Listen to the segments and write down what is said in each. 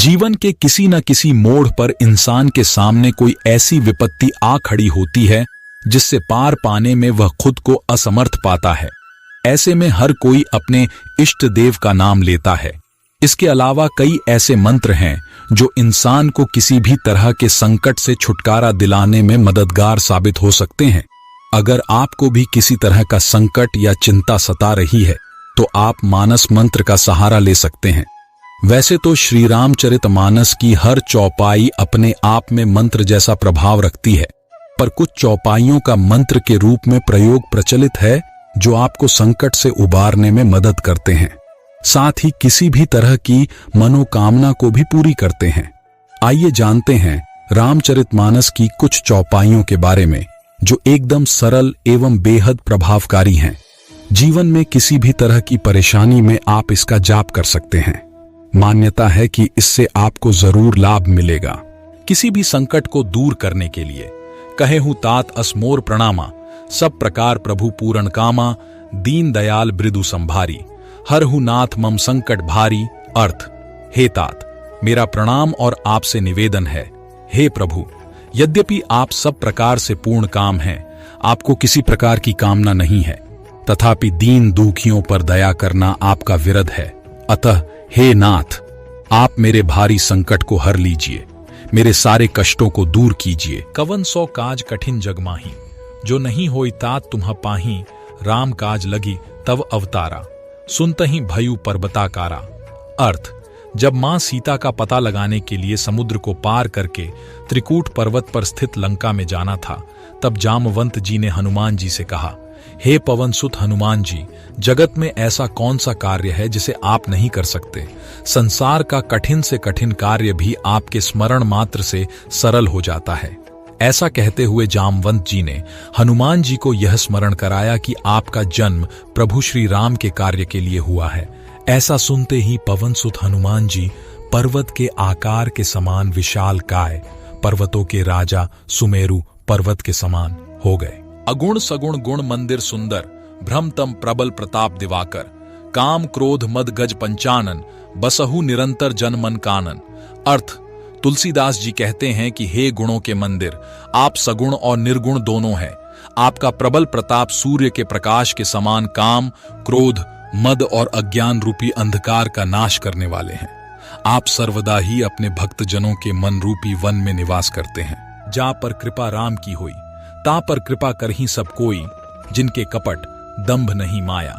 जीवन के किसी न किसी मोड़ पर इंसान के सामने कोई ऐसी विपत्ति आ खड़ी होती है जिससे पार पाने में वह खुद को असमर्थ पाता है। ऐसे में हर कोई अपने इष्ट देव का नाम लेता है। इसके अलावा कई ऐसे मंत्र हैं जो इंसान को किसी भी तरह के संकट से छुटकारा दिलाने में मददगार साबित हो सकते हैं। अगर आपको भी किसी तरह का संकट या चिंता सता रही है तो आप मानस मंत्र का सहारा ले सकते हैं। वैसे तो श्री रामचरितमानस की हर चौपाई अपने आप में मंत्र जैसा प्रभाव रखती है, पर कुछ चौपाइयों का मंत्र के रूप में प्रयोग प्रचलित है जो आपको संकट से उबारने में मदद करते हैं, साथ ही किसी भी तरह की मनोकामना को भी पूरी करते हैं। आइए जानते हैं रामचरितमानस की कुछ चौपाइयों के बारे में जो एकदम सरल एवं बेहद प्रभावकारी हैं। जीवन में किसी भी तरह की परेशानी में आप इसका जाप कर सकते हैं। मान्यता है कि इससे आपको जरूर लाभ मिलेगा। किसी भी संकट को दूर करने के लिए कहे हूं तात असमोर प्रणामा, सब प्रकार प्रभु पूर्ण कामा, दीन दयाल मृदु संभारी, हर हु नाथ मम संकट भारी। अर्थ, हे तात, मेरा प्रणाम और आपसे निवेदन है, हे प्रभु, यद्यपि आप सब प्रकार से पूर्ण काम हैं, आपको किसी प्रकार की कामना नहीं है, तथापि दीन दुखियों पर दया करना आपका विरध है। अतः हे नाथ, आप मेरे भारी संकट को हर लीजिए, मेरे सारे कष्टों को दूर कीजिए। कवन सौ काज कठिन जग माही, जो नहीं होई तात तुम्ह पाही, राम काज लगी तव अवतारा, सुनतहि भयु पर्वताकारा। अर्थ, जब मां सीता का पता लगाने के लिए समुद्र को पार करके त्रिकूट पर्वत पर स्थित लंका में जाना था, तब जामवंत जी ने हनुमान जी से कहा, हे पवन सुत हनुमान जी, जगत में ऐसा कौन सा कार्य है जिसे आप नहीं कर सकते। संसार का कठिन से कठिन कार्य भी आपके स्मरण मात्र से सरल हो जाता है। ऐसा कहते हुए जामवंत जी ने हनुमान जी को यह स्मरण कराया कि आपका जन्म प्रभु श्री राम के कार्य के लिए हुआ है। ऐसा सुनते ही पवन सुत हनुमान जी पर्वत के आकार के समान विशाल काय, पर्वतों के राजा सुमेरु पर्वत के समान हो गए। अगुण सगुण गुण मंदिर सुंदर, भ्रमतम प्रबल प्रताप दिवाकर, काम क्रोध मद गज पंचानन, बसहु निरंतर जन मन कानन। अर्थ, तुलसीदास जी कहते हैं कि हे गुणों के मंदिर, आप सगुण और निर्गुण दोनों हैं। आपका प्रबल प्रताप सूर्य के प्रकाश के समान काम, क्रोध, मद और अज्ञान रूपी अंधकार का नाश करने वाले हैं। आप सर्वदा ही अपने भक्त जनों के मन रूपी वन में निवास करते हैं। जा पर कृपा राम की हुई, ता पर कृपा करही सब कोई, जिनके कपट दंभ नहीं माया,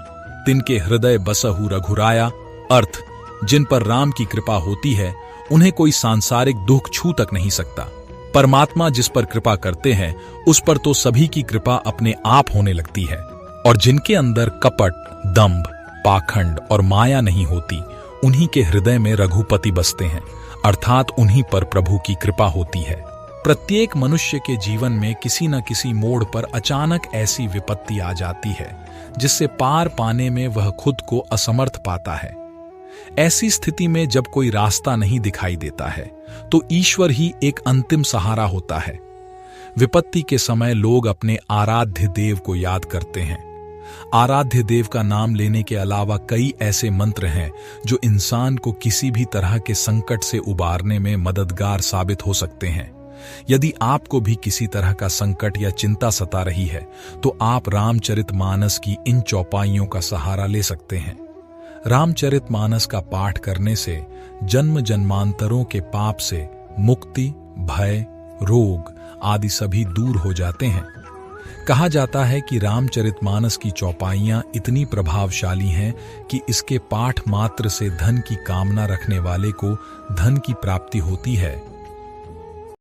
तिनके हृदय बसहु रघुराया। अर्थ, जिन पर राम की कृपा होती है उन्हें कोई सांसारिक दुख छू तक नहीं सकता। परमात्मा जिस पर कृपा करते हैं उस पर तो सभी की कृपा अपने आप होने लगती है, और जिनके अंदर कपट, दंभ, पाखंड और माया नहीं होती, उन्हीं के हृदय में रघुपति बसते हैं, अर्थात उन्हीं पर प्रभु की कृपा होती है। प्रत्येक मनुष्य के जीवन में किसी न किसी मोड़ पर अचानक ऐसी विपत्ति आ जाती है जिससे पार पाने में वह खुद को असमर्थ पाता है। ऐसी स्थिति में जब कोई रास्ता नहीं दिखाई देता है तो ईश्वर ही एक अंतिम सहारा होता है। विपत्ति के समय लोग अपने आराध्य देव को याद करते हैं। आराध्य देव का नाम लेने के अलावा कई ऐसे मंत्र हैं जो इंसान को किसी भी तरह के संकट से उबारने में मददगार साबित हो सकते हैं। यदि आपको भी किसी तरह का संकट या चिंता सता रही है तो आप रामचरितमानस की इन चौपाइयों का सहारा ले सकते हैं। रामचरितमानस का पाठ करने से जन्म जन्मांतरों के पाप से मुक्ति, भय, रोग आदि सभी दूर हो जाते हैं। कहा जाता है कि रामचरितमानस की चौपाइयां इतनी प्रभावशाली हैं कि इसके पाठ मात्र से धन की कामना रखने वाले को धन की प्राप्ति होती है।